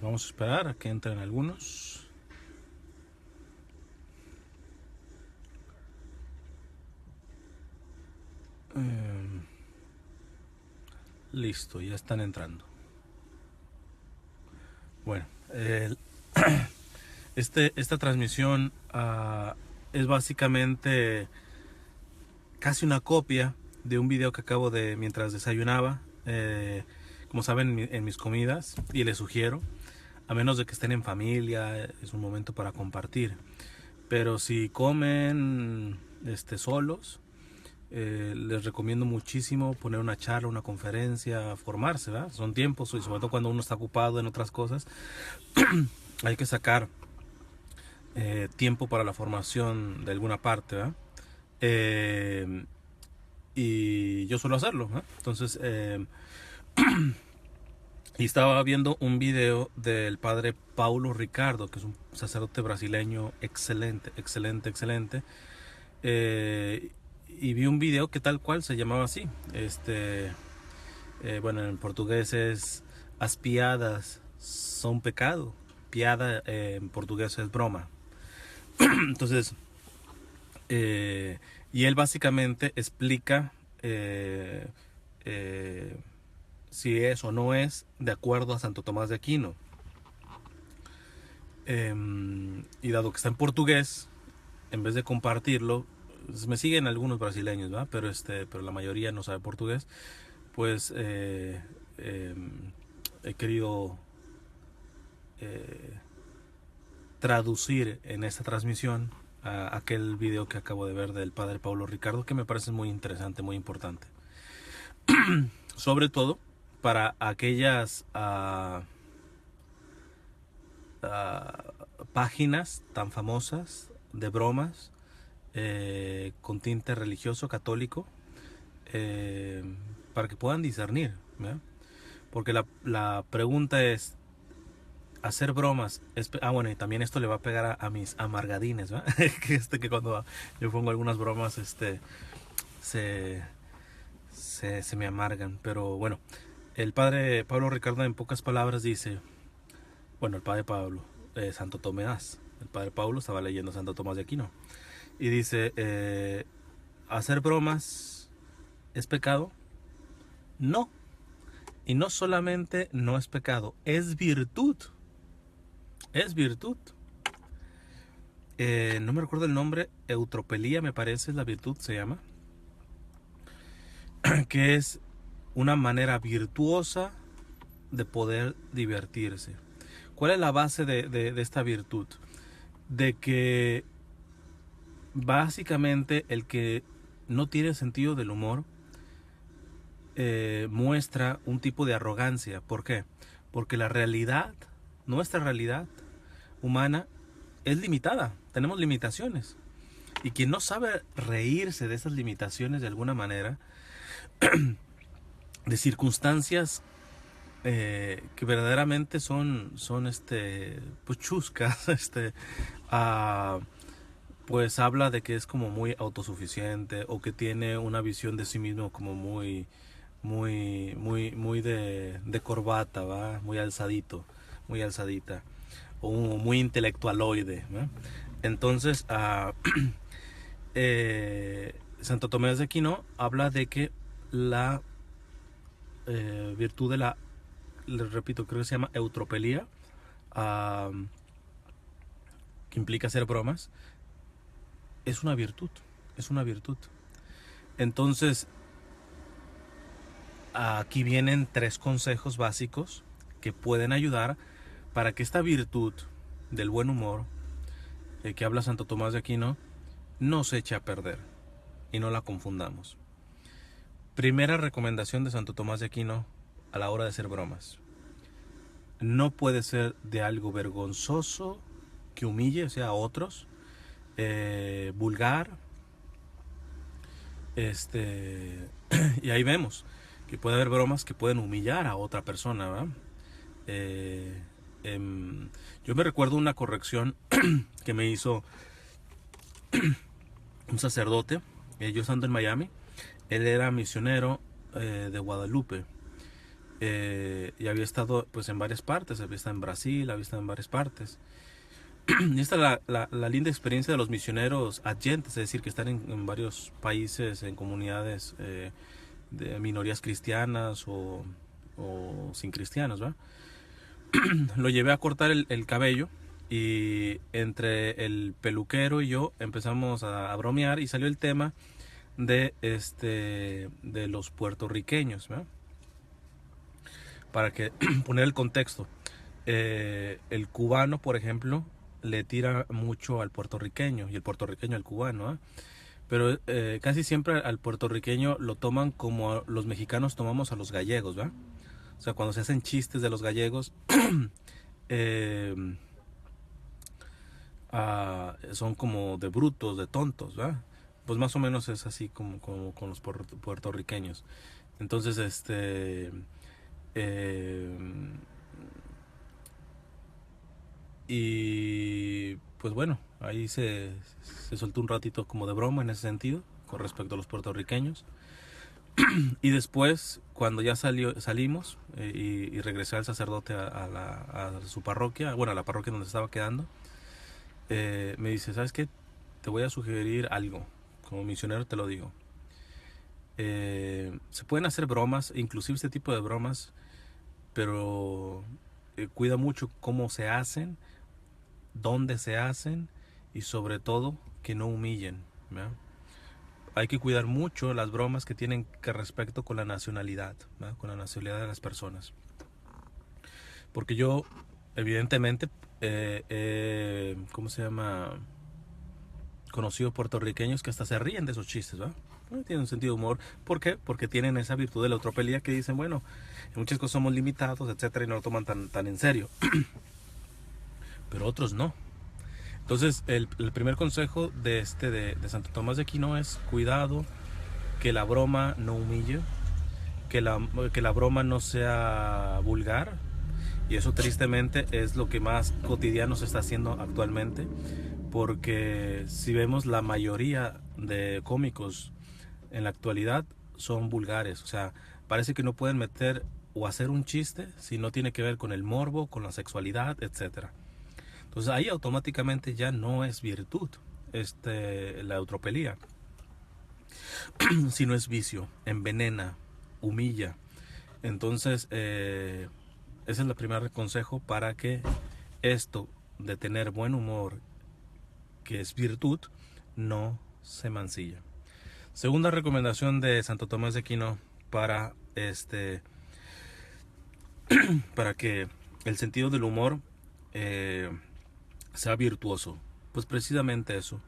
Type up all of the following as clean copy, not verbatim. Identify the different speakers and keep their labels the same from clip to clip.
Speaker 1: Vamos a esperar a que entren algunos. Listo, ya están entrando. Bueno, esta transmisión es básicamente casi una copia de un video que acabo de mientras desayunaba. Como saben, en mis comidas, y les sugiero, a menos de que estén en familia, es un momento para compartir. Pero si comen solos, les recomiendo muchísimo poner una charla, una conferencia, formarse, ¿verdad? Son tiempos, y sobre todo cuando uno está ocupado en otras cosas, hay que sacar tiempo para la formación de alguna parte, ¿verdad? Y yo suelo hacerlo, ¿verdad? Entonces, y estaba viendo un video del padre Paulo Ricardo, que es un sacerdote brasileño excelente, excelente, excelente. Y vi un video que tal cual se llamaba así. Bueno, en portugués es As piadas son pecado. Piada en portugués es broma. Entonces, y él básicamente explica si es o no es de acuerdo a Santo Tomás de Aquino. Y dado que está en portugués, en vez de compartirlo, me siguen algunos brasileños, ¿verdad? Pero la mayoría no sabe portugués. Pues he querido traducir en esta transmisión a aquel video que acabo de ver del padre Paulo Ricardo, que me parece muy interesante, muy importante. Sobre todo para aquellas páginas tan famosas de bromas con tinte religioso católico, para que puedan discernir, ¿verdad? Porque la pregunta es, hacer bromas bueno, y también esto le va a pegar a mis amargadines, ¿verdad? que cuando yo pongo algunas bromas se me amargan. Pero bueno, el padre Pablo Ricardo, en pocas palabras, dice, bueno, el padre Pablo, Santo Tomás, el padre Pablo estaba leyendo Santo Tomás de Aquino, y dice, ¿hacer bromas es pecado? No. Y no solamente no es pecado, es virtud. Es virtud. No me recuerdo el nombre, eutropelía me parece es la virtud, se llama. Que es una manera virtuosa de poder divertirse. ¿Cuál es la base de esta virtud? De que básicamente el que no tiene sentido del humor muestra un tipo de arrogancia. ¿Por qué? Porque la realidad, nuestra realidad humana, es limitada. Tenemos limitaciones. Y quien no sabe reírse de esas limitaciones de alguna manera, de circunstancias que verdaderamente son pues chuscas, pues habla de que es como muy autosuficiente, o que tiene una visión de sí mismo como muy de corbata, ¿va? Muy alzadito, muy alzadita, o muy intelectualoide, ¿va? Entonces, Santo Tomás de Aquino habla de que la virtud de les repito, creo que se llama eutropelía, que implica hacer bromas, es una virtud, es una virtud. Entonces, aquí vienen 3 consejos básicos que pueden ayudar para que esta virtud del buen humor, que habla Santo Tomás de Aquino, no se eche a perder y no la confundamos. Primera recomendación de Santo Tomás de Aquino a la hora de hacer bromas: no puede ser de algo vergonzoso que humille, o sea, a otros, vulgar, y ahí vemos que puede haber bromas que pueden humillar a otra persona, ¿verdad? Yo me recuerdo una corrección que me hizo un sacerdote, yo estando en Miami, Él era misionero de Guadalupe. Y había estado pues en varias partes, había estado en Brasil, había estado en varias partes. Y esta es la linda experiencia de los misioneros adyentes, es decir, que están en varios países, en comunidades de minorías cristianas o sin cristianos, ¿verdad? Lo llevé a cortar el cabello y entre el peluquero y yo empezamos a bromear y salió el tema de los puertorriqueños, ¿verdad? Para que poner el contexto. El cubano, por ejemplo, le tira mucho al puertorriqueño y el puertorriqueño al cubano, ¿eh? Pero casi siempre al puertorriqueño lo toman como los mexicanos tomamos a los gallegos, ¿verdad? O sea, cuando se hacen chistes de los gallegos, eh, son como de brutos, de tontos, ¿verdad? Pues más o menos es así como con los puertorriqueños. Entonces, eh, y pues bueno, ahí se soltó un ratito como de broma en ese sentido, con respecto a los puertorriqueños. Y después, cuando ya salimos y regresé al sacerdote a su parroquia, bueno, a la parroquia donde estaba quedando, me dice, ¿sabes qué? Te voy a sugerir algo, como misionero te lo digo. Se pueden hacer bromas, inclusive este tipo de bromas, pero cuida mucho cómo se hacen, dónde se hacen y sobre todo que no humillen, ¿verdad? Hay que cuidar mucho las bromas que tienen que respecto con la nacionalidad, ¿verdad? Con la nacionalidad de las personas. Porque yo, evidentemente, ¿cómo se llama? Conocido puertorriqueños que hasta se ríen de esos chistes, ¿verdad? Tienen un sentido de humor. ¿Por qué? Porque tienen esa virtud de la eutropelía que dicen, bueno, en muchas cosas somos limitados, etcétera, y no lo toman tan en serio. Pero otros no. Entonces, el primer consejo de Santo Tomás de Aquino es cuidado, que la broma no humille, que la broma no sea vulgar. Y eso tristemente es lo que más cotidiano se está haciendo actualmente. Porque si vemos la mayoría de cómicos en la actualidad son vulgares. O sea, parece que no pueden meter o hacer un chiste si no tiene que ver con el morbo, con la sexualidad, etcétera. Entonces ahí automáticamente ya no es virtud, la eutropelía, sino es vicio, envenena, humilla. Entonces, ese es el primer consejo para que esto de tener buen humor, que es virtud, no se mancilla. Segunda recomendación de Santo Tomás de Aquino para para que el sentido del humor sea virtuoso. Pues precisamente eso.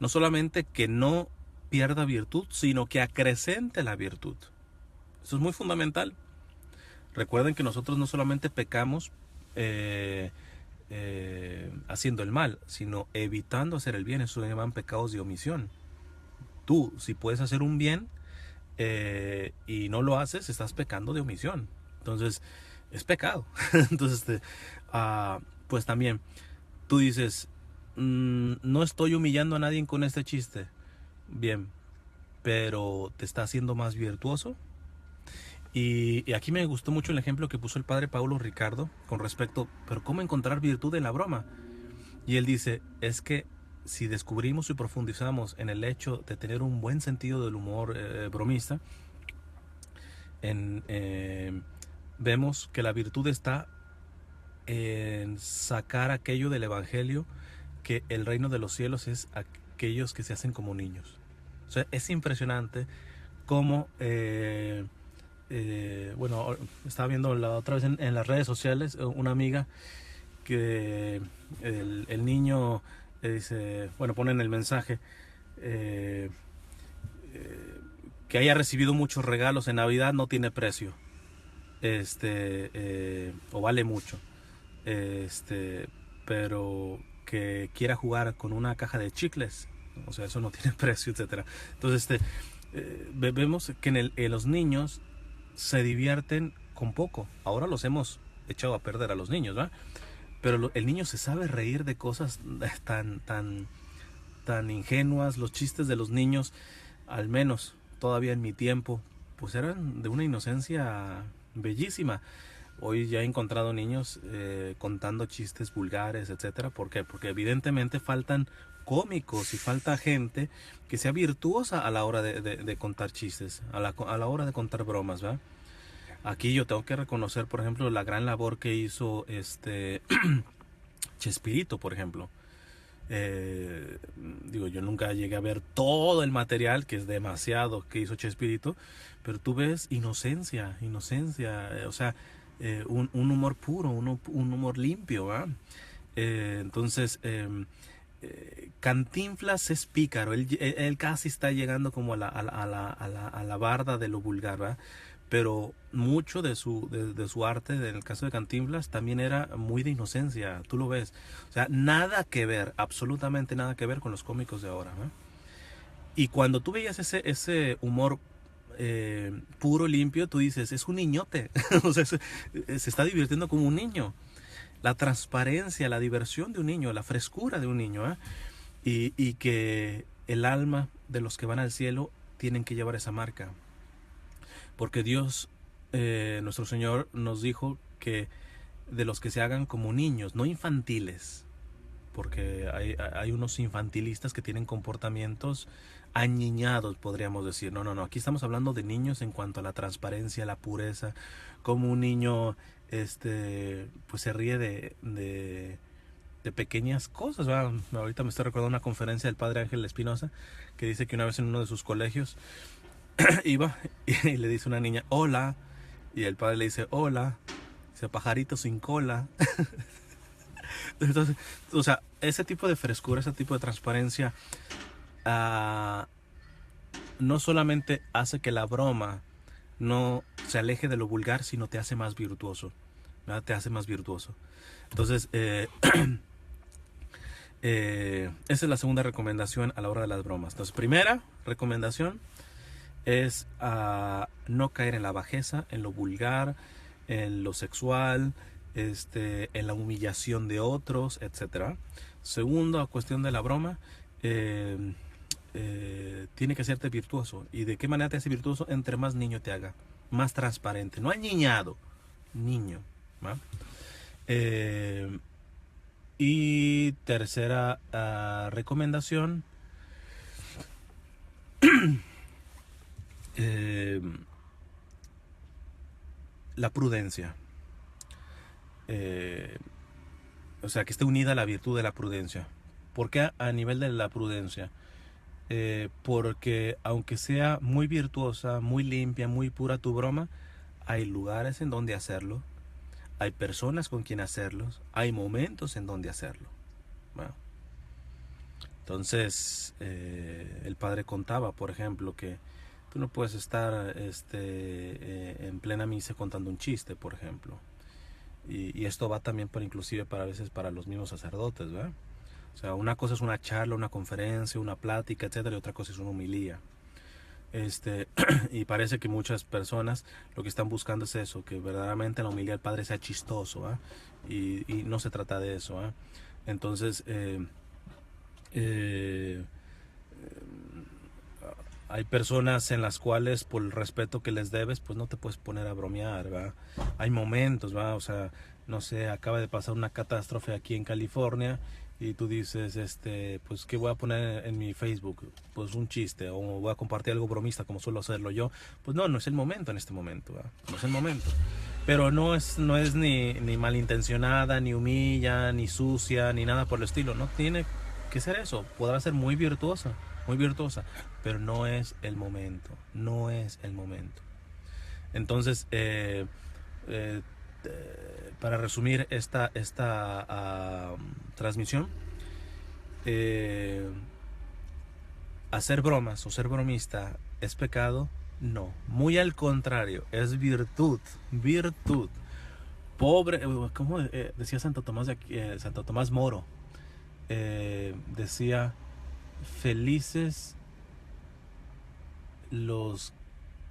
Speaker 1: No solamente que no pierda virtud, sino que acrecente la virtud. Eso es muy fundamental. Recuerden que nosotros no solamente pecamos haciendo el mal, sino evitando hacer el bien. Eso se llaman pecados de omisión. Tú, si puedes hacer un bien y no lo haces, estás pecando de omisión. Entonces, es pecado. Entonces, pues también, tú dices, no estoy humillando a nadie con este chiste. Bien, pero ¿te está haciendo más virtuoso? Y aquí me gustó mucho el ejemplo que puso el padre Paulo Ricardo con respecto, pero ¿cómo encontrar virtud en la broma? Y él dice, es que si descubrimos y profundizamos en el hecho de tener un buen sentido del humor bromista, vemos que la virtud está en sacar aquello del evangelio, que el reino de los cielos es aquellos que se hacen como niños. O sea, es impresionante cómo bueno, estaba viendo la otra vez en las redes sociales una amiga que el niño dice, bueno, ponen el mensaje que haya recibido muchos regalos en Navidad no tiene precio, o vale mucho, pero que quiera jugar con una caja de chicles, o sea, eso no tiene precio, etcétera. Entonces, vemos que en los niños se divierten con poco. Ahora los hemos echado a perder a los niños, ¿verdad? Pero el niño se sabe reír de cosas tan ingenuas. Los chistes de los niños, al menos todavía en mi tiempo, pues eran de una inocencia bellísima. Hoy ya he encontrado niños contando chistes vulgares, etcétera. ¿Por qué? Porque evidentemente faltan cómicos y falta gente que sea virtuosa a la hora de contar chistes, a la hora de contar bromas, ¿verdad? Aquí yo tengo que reconocer, por ejemplo, la gran labor que hizo Chespirito, por ejemplo. Digo, yo nunca llegué a ver todo el material, que es demasiado, que hizo Chespirito, pero tú ves inocencia, o sea, un humor puro, un humor limpio, ¿va? Entonces, Cantinflas es pícaro, él casi está llegando como a la barda de lo vulgar, ¿va? Pero mucho de su arte, en el caso de Cantinflas, también era muy de inocencia, tú lo ves. O sea, nada que ver, absolutamente nada que ver con los cómicos de ahora, ¿no? Y cuando tú veías ese humor puro, limpio, tú dices, es un niñote, o sea, se está divirtiendo como un niño. La transparencia, la diversión de un niño, la frescura de un niño, ¿eh? Y que el alma de los que van al cielo tienen que llevar esa marca. Porque Dios, nuestro Señor, nos dijo que de los que se hagan como niños, no infantiles, porque hay unos infantilistas que tienen comportamientos añiñados, podríamos decir. No, no, no, aquí estamos hablando de niños en cuanto a la transparencia, la pureza, como un niño pues se ríe de pequeñas cosas, ¿verdad? Ahorita me estoy recordando una conferencia del padre Ángel Espinosa, que dice que una vez en uno de sus colegios iba y le dice a una niña, hola, y el padre le dice, hola, dice, pajarito sin cola. Entonces, o sea, ese tipo de frescura, ese tipo de transparencia, uh, no solamente hace que la broma no se aleje de lo vulgar, sino te hace más virtuoso, ¿verdad? Te hace más virtuoso. Entonces, esa es la segunda recomendación a la hora de las bromas. Entonces, primera recomendación es no caer en la bajeza, en lo vulgar, en lo sexual, en la humillación de otros, etcétera. Segundo, a cuestión de la broma, tiene que hacerte virtuoso. ¿Y de qué manera te hace virtuoso? Entre más niño te haga, más transparente, no añiñado, niño, ¿va? Y tercera recomendación, la prudencia. O sea, que esté unida a la virtud de la prudencia. ¿Por qué a nivel de la prudencia? Porque aunque sea muy virtuosa, muy limpia, muy pura tu broma, hay lugares en donde hacerlo, hay personas con quien hacerlos, hay momentos en donde hacerlo. Bueno, entonces, el padre contaba, por ejemplo, que tú no puedes estar en plena misa contando un chiste, por ejemplo. Y esto va también inclusive para a veces para los mismos sacerdotes, ¿verdad? O sea, una cosa es una charla, una conferencia, una plática, etcétera, y otra cosa es una homilía. Y parece que muchas personas lo que están buscando es eso, que verdaderamente la homilía del padre sea chistoso, ¿eh? Y no se trata de eso, ¿eh? Entonces, hay personas en las cuales por el respeto que les debes, pues no te puedes poner a bromear, ¿va? Hay momentos, ¿va? O sea, no sé, acaba de pasar una catástrofe aquí en California y tú dices, pues, ¿qué voy a poner en mi Facebook? Pues un chiste, o voy a compartir algo bromista como suelo hacerlo yo. Pues no, no es el momento en este momento, ¿va? No es el momento. Pero no es ni malintencionada, ni humilla, ni sucia, ni nada por el estilo. No tiene que ser eso. Podrá ser muy virtuosa, pero no es el momento, no es el momento. Entonces, para resumir esta transmisión, hacer bromas o ser bromista es pecado. No, muy al contrario, es virtud, virtud. Pobre, ¿cómo decía Santo Tomás, Santo Tomás Moro? Decía, felices los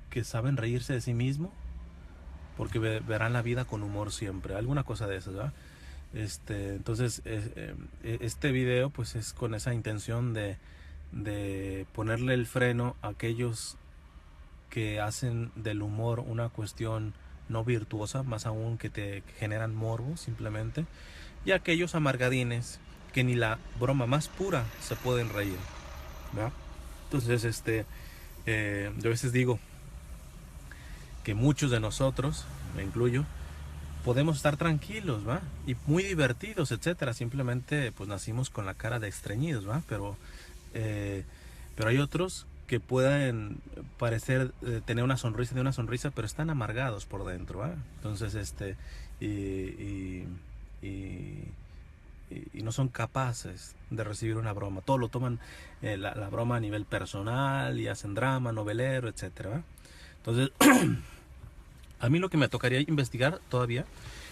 Speaker 1: que saben reírse de sí mismo, porque verán la vida con humor siempre, alguna cosa de esas, ¿verdad? Entonces, este video pues es con esa intención de ponerle el freno a aquellos que hacen del humor una cuestión no virtuosa, más aún que te generan morbo simplemente, y aquellos amargadines que ni la broma más pura se pueden reír, ¿verdad? Entonces, yo a veces digo que muchos de nosotros, me incluyo, podemos estar tranquilos, ¿va? Y muy divertidos, etcétera. Simplemente, pues nacimos con la cara de estreñidos, ¿va? Pero hay otros que pueden parecer tener una sonrisa de una sonrisa, pero están amargados por dentro, ¿va? Entonces, y, y, y, y no son capaces de recibir una broma. Todo lo toman la broma a nivel personal y hacen drama, novelero, etcétera, ¿va? Entonces, a mí lo que me tocaría investigar todavía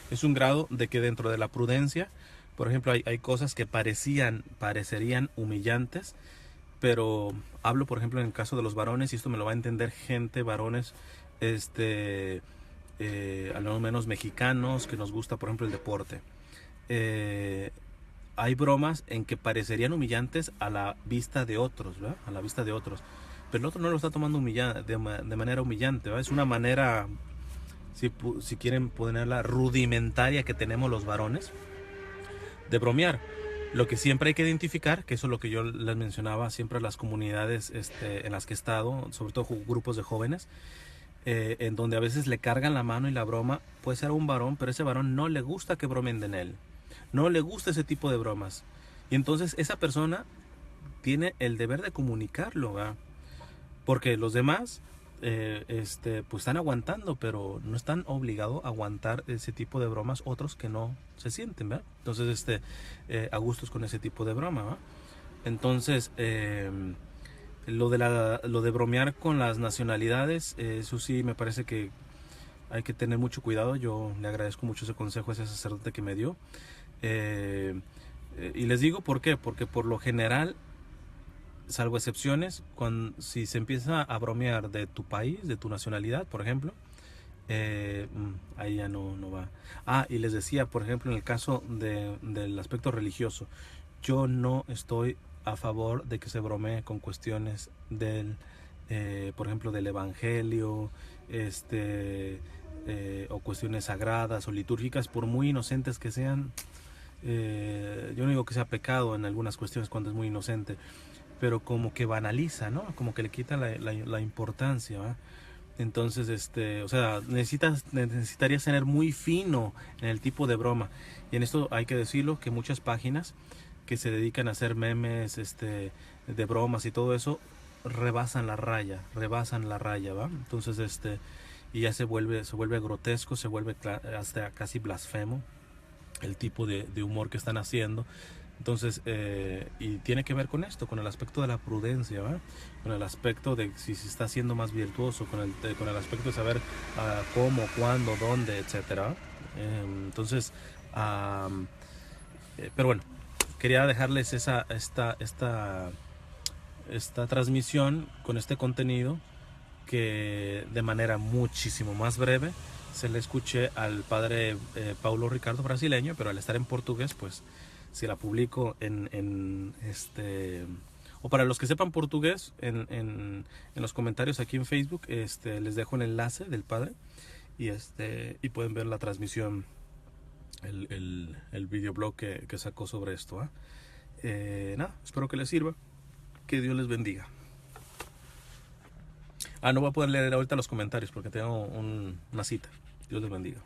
Speaker 1: es un grado de que dentro de la prudencia, por ejemplo, hay cosas que parecerían humillantes, pero hablo, por ejemplo, en el caso de los varones, y esto me lo va a entender gente, varones, al menos mexicanos, que nos gusta, por ejemplo, el deporte. Eh, Hay bromas en que parecerían humillantes a la vista de otros, ¿verdad? A la vista de otros. Pero el otro no lo está tomando de manera humillante, ¿verdad? Es una manera, si quieren ponerla, rudimentaria que tenemos los varones de bromear. Lo que siempre hay que identificar, que eso es lo que yo les mencionaba siempre a las comunidades en las que he estado, sobre todo grupos de jóvenes, en donde a veces le cargan la mano y la broma puede ser a un varón, pero ese varón no le gusta que bromen de él. No le gusta ese tipo de bromas. Y entonces esa persona tiene el deber de comunicarlo, ¿verdad? Porque los demás pues están aguantando, pero no están obligados a aguantar ese tipo de bromas otros que no se sienten, ¿verdad? Entonces, a gustos con ese tipo de broma, ¿verdad? Entonces, lo de bromear con las nacionalidades, eso sí me parece que hay que tener mucho cuidado. Yo le agradezco mucho ese consejo a ese sacerdote que me dio. Y les digo por qué, porque por lo general, salvo excepciones, si se empieza a bromear de tu país, de tu nacionalidad, por ejemplo, ahí ya no va. Y les decía, por ejemplo, en el caso del aspecto religioso, yo no estoy a favor de que se bromee con cuestiones por ejemplo, del evangelio, o cuestiones sagradas o litúrgicas, por muy inocentes que sean. Yo no digo que sea pecado en algunas cuestiones cuando es muy inocente, pero como que banaliza, ¿no? Como que le quita la importancia, ¿va? Entonces, o sea, necesitarías ser muy fino en el tipo de broma. Y en esto hay que decirlo, que muchas páginas que se dedican a hacer memes, de bromas y todo eso, rebasan la raya, ¿va? Entonces, y ya se vuelve grotesco, se vuelve hasta casi blasfemo el tipo de humor que están haciendo. Entonces, y tiene que ver con esto, con el aspecto de la prudencia, ¿verdad? Con el aspecto de si se está siendo más virtuoso, con el aspecto de saber cómo, cuándo, dónde, etcétera. Entonces, pero bueno, quería dejarles esta transmisión con este contenido que de manera muchísimo más breve se le escuché al padre Paulo Ricardo brasileño, pero al estar en portugués, pues si la publico o para los que sepan portugués, en los comentarios aquí en Facebook, les dejo el enlace del padre y pueden ver la transmisión, el videoblog que sacó sobre esto. Nada, espero que les sirva, que Dios les bendiga. No voy a poder leer ahorita los comentarios porque tengo una cita. Dios les bendiga.